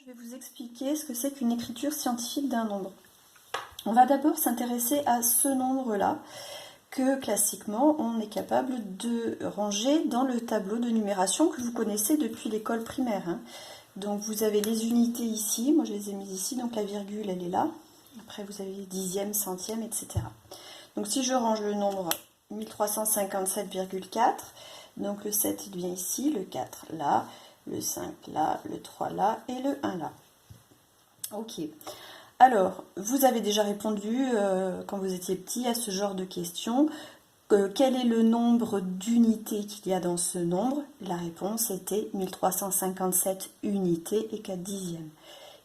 Je vais vous expliquer ce que c'est qu'une écriture scientifique d'un nombre. On va d'abord s'intéresser à ce nombre-là, que classiquement on est capable de ranger dans le tableau de numération que vous connaissez depuis l'école primaire. Donc vous avez les unités ici, moi je les ai mises ici, donc la virgule elle est là. Après vous avez les dixièmes, centièmes, etc. Donc si je range le nombre 1357,4, donc le 7 il vient ici, le 4 là, le 5 là, le 3 là et le 1 là. Ok. Alors, vous avez déjà répondu quand vous étiez petit à ce genre de questions. Quel est le nombre d'unités qu'il y a dans ce nombre? La réponse était 1357 unités et 4 dixièmes.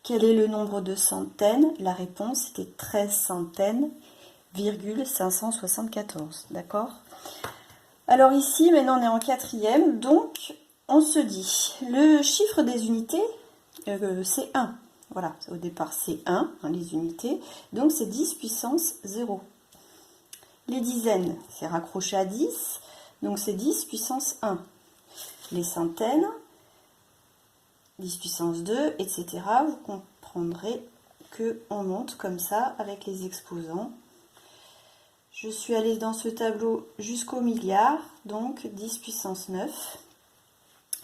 Quel est le nombre de centaines? La réponse était 13 centaines, 574. D'accord? Alors ici, maintenant on est en quatrième, donc on se dit, le chiffre des unités, c'est 1. Voilà, au départ c'est 1, les unités, donc c'est 10 puissance 0. Les dizaines, c'est raccroché à 10, donc c'est 10 puissance 1. Les centaines, 10 puissance 2, etc. Vous comprendrez qu'on monte comme ça avec les exposants. Je suis allée dans ce tableau jusqu'au milliard, donc 10 puissance 9.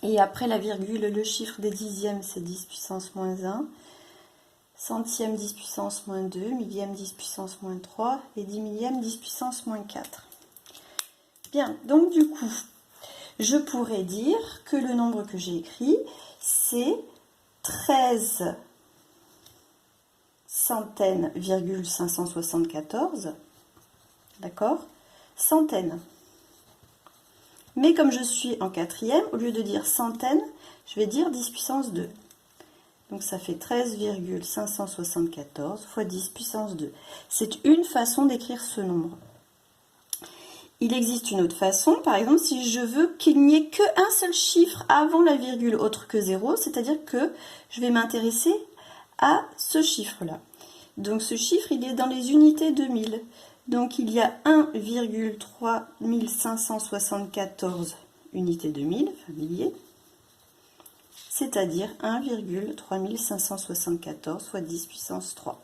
Et après la virgule, le chiffre des dixièmes, c'est 10 puissance moins 1. Centième 10 puissance moins 2, millième 10 puissance moins 3 et 10 millième 10 puissance moins 4. Bien, donc du coup, je pourrais dire que le nombre que j'ai écrit, c'est 13 centaines, 574, d'accord, centaines. Mais comme je suis en quatrième, au lieu de dire centaines, je vais dire 10 puissance 2. Donc ça fait 13,574 fois 10 puissance 2. C'est une façon d'écrire ce nombre. Il existe une autre façon, par exemple, si je veux qu'il n'y ait qu'un seul chiffre avant la virgule autre que 0, c'est-à-dire que je vais m'intéresser à ce chiffre-là. Donc ce chiffre, il est dans les unités de 1000. Donc il y a 1,3574 unités de 1000, enfin milliers, c'est-à-dire 1,3574 fois 10 puissance 3.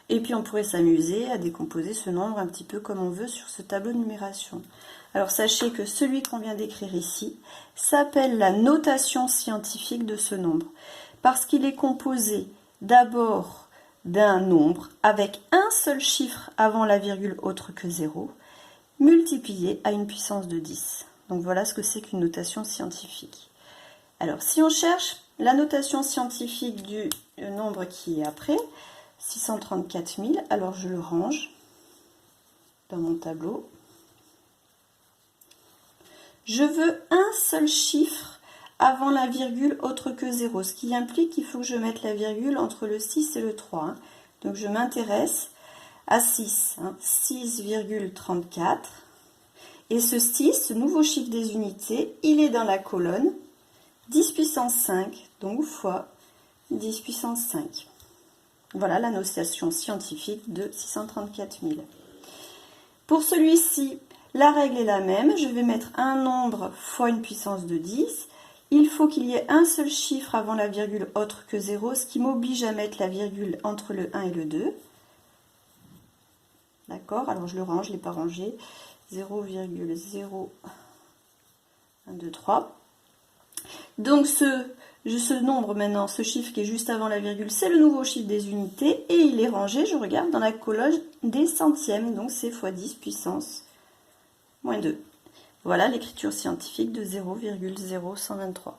Et puis on pourrait s'amuser à décomposer ce nombre un petit peu comme on veut sur ce tableau de numération. Alors sachez que celui qu'on vient d'écrire ici s'appelle la notation scientifique de ce nombre, parce qu'il est composé d'abord d'un nombre avec un seul chiffre avant la virgule autre que 0, multiplié à une puissance de 10. Donc voilà ce que c'est qu'une notation scientifique. Alors, si on cherche la notation scientifique du nombre qui est après, 634 000, alors je le range dans mon tableau. Je veux un seul chiffre avant la virgule autre que 0, ce qui implique qu'il faut que je mette la virgule entre le 6 et le 3. Donc, je m'intéresse à 6, 6,34. Et ce 6, ce nouveau chiffre des unités, il est dans la colonne 10 puissance 5, donc fois 10 puissance 5. Voilà la notation scientifique de 634 000. Pour celui-ci, la règle est la même. Je vais mettre un nombre fois une puissance de 10. Il faut qu'il y ait un seul chiffre avant la virgule autre que 0, ce qui m'oblige à mettre la virgule entre le 1 et le 2. D'accord? Alors je le range, je ne l'ai pas rangé. 0,0123. Donc ce nombre maintenant, ce chiffre qui est juste avant la virgule, c'est le nouveau chiffre des unités et il est rangé, je regarde, dans la colonne des centièmes, donc c'est fois 10 puissance moins 2. Voilà l'écriture scientifique de 0,0123.